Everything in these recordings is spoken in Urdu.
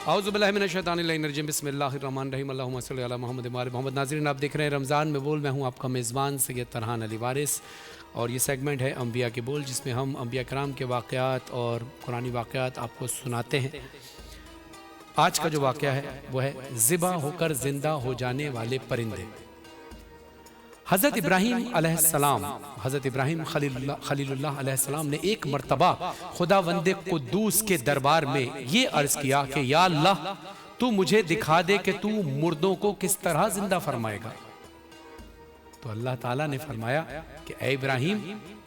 اعوذ باللہ من الشیطان الرجیم بسم اللہ الرحمن الرحیم اللہم صلی علی محمد وعلی محمد۔ ناظرین آپ دیکھ رہے ہیں رمضان میں بول، میں ہوں آپ کا میزبان سید ترحان علی وارث، اور یہ سیگمنٹ ہے انبیاء کے بول، جس میں ہم انبیاء کرام کے واقعات اور قرآنی واقعات آپ کو سناتے ہیں۔ آج کا جو واقعہ ہے وہ ہے ذبح ہو کر زندہ ہو جانے والے پرندے۔ حضرت ابراہیم علیہ السلام، حضرت ابراہیم خلیل اللہ علیہ السلام نے ایک مرتبہ خداوند قدوس کے دربار میں یہ عرض کیا کہ یا اللہ تو مجھے دکھا دے کہ تو مردوں کو کس طرح زندہ فرمائے گا۔ تو اللہ تعالیٰ نے فرمایا کہ اے ابراہیم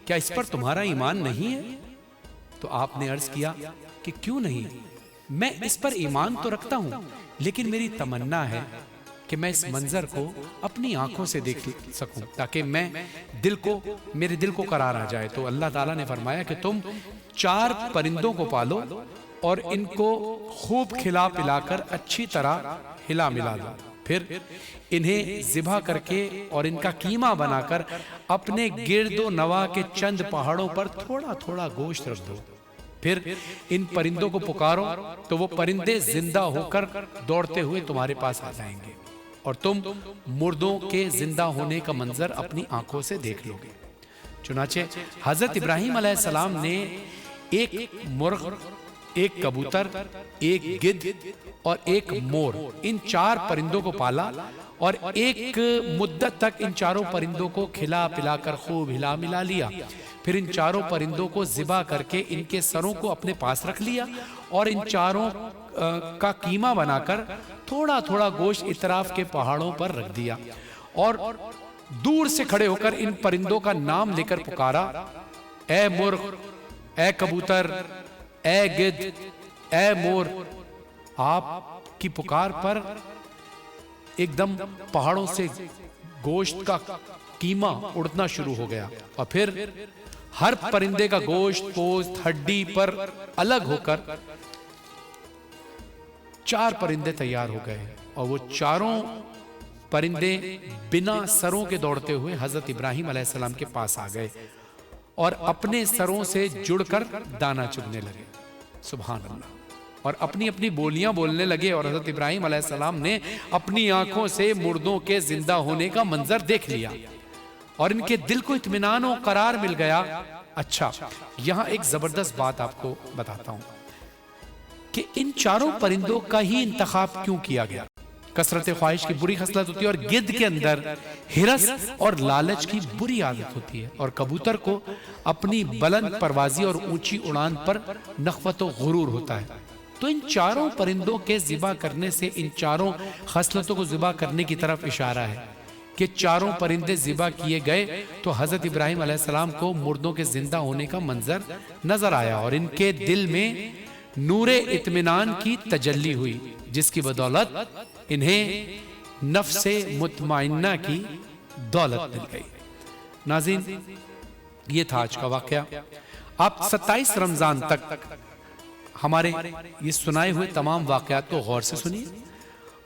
کیا اس پر تمہارا ایمان نہیں ہے؟ تو آپ نے عرض کیا کہ کیوں نہیں، میں اس پر ایمان تو رکھتا ہوں، لیکن میری تمنا ہے کہ میں اس منظر کو اپنی آنکھوں سے دیکھ سکوں تاکہ میرے دل کو قرار آ جائے۔ تو اللہ تعالیٰ نے فرمایا کہ تم 4 پرندوں کو پالو اور ان کو خوب کھلا پلا کر اچھی طرح ہلا ملا دو، پھر انہیں ذبح کر کے اور ان کا قیمہ بنا کر اپنے گرد و نواح کے چند پہاڑوں پر تھوڑا تھوڑا گوشت رکھ دو، پھر ان پرندوں کو پکارو تو وہ پرندے زندہ ہو کر دوڑتے ہوئے تمہارے پاس آ جائیں گے اور تم مردوں کے زندہ ہونے کا منظر اپنی آنکھوں سے دیکھ لو گے۔ چنانچہ حضرت ابراہیم علیہ السلام نے ایک مرغ، ایک کبوتر، ایک گدھ اور ایک مور، ان 4 پرندوں کو پالا اور ایک مدت تک ان 4 پرندوں کو کھلا پلا کر خوب ہلا ملا لیا، پھر ان 4 پرندوں کو ذبح کر کے ان کے سروں کو اپنے پاس رکھ لیا اور ان 4 کا قیمہ بنا کر تھوڑا تھوڑا گوشت اطراف کے پہاڑوں پر رکھ دیا اور دور سے کھڑے ہو کر ان پرندوں کا نام لے کر پکارا، اے مرغ، اے کبوتر، اے گدھ، اے مور۔ آپ کی پکار پر ایک دم پہاڑوں سے گوشت کا قیمہ اڑنا شروع ہو گیا اور پھر ہر پرندے کا گوشت پوست ہڈی پر الگ ہو کر 4 پرندے تیار ہو گئے اور وہ 4 پرندے بنا سروں کے دوڑتے ہوئے حضرت ابراہیم علیہ السلام کے پاس آ گئے اور اپنے سروں سے جڑ کر دانا چگنے لگے، سبحان اللہ، اور اپنی اپنی بولیاں بولنے لگے اور حضرت ابراہیم علیہ السلام نے اپنی آنکھوں سے مردوں کے زندہ ہونے کا منظر دیکھ لیا اور ان کے دل کو اطمینان و قرار مل گیا۔ اچھا، یہاں ایک زبردست بات آپ کو بتاتا ہوں کہ ان 4 پرندوں کا ہی انتخاب کیوں کیا گیا؟ کثرت خواہش کی بری خصلت ہوتی ہے اور گدھ کے اندر ہرس اور لالچ کی بری عادت ہوتی ہے، اور کبوتر کو اپنی بلند پروازی اور اونچی اڑان پر نخوت و غرور ہوتا ہے۔ تو ان 4 پرندوں کے ذبح کرنے سے ان 4 خصلتوں کو ذبح کرنے کی طرف اشارہ ہے کہ 4 پرندے ذبح کیے گئے تو حضرت ابراہیم علیہ السلام کو مردوں کے زندہ ہونے کا منظر نظر آیا اور ان کے دل میں نور اطمینان کی تجلی ہوئی، جس کی بدولت انہیں نفس مطمئنہ کی دولت مل گئی۔ ناظرین، یہ تھا آج کا واقعہ۔ آپ 27 رمضان تک ہمارے یہ سنائے ہوئے تمام واقعات کو غور سے سنیے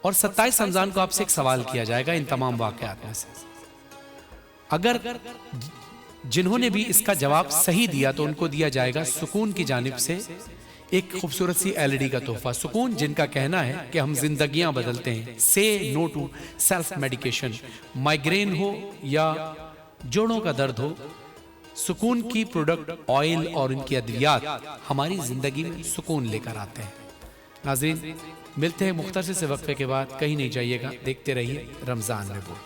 اور 27 رمضان کو آپ سے ایک سوال کیا جائے گا ان تمام واقعات میں سے۔ اگر جنہوں نے بھی اس کا جواب صحیح دیا تو ان کو دیا جائے گا سکون کی جانب سے ایک خوبصورت سی LED کا تحفہ۔ سکون جن کا کہنا ہے کہ ہم زندگیاں بدلتے ہیں، سے نو ٹو سیلف میڈیکیشن، مائیگرین ہو یا جوڑوں کا درد ہو، سکون کی پروڈکٹ آئل اور ان کی ادویات ہماری زندگی میں سکون لے کر آتے ہیں۔ ناظرین، ملتے ہیں مختصر سے وقفے کے بعد، کہیں نہیں جائیے گا، دیکھتے رہیے رمضان میں بول۔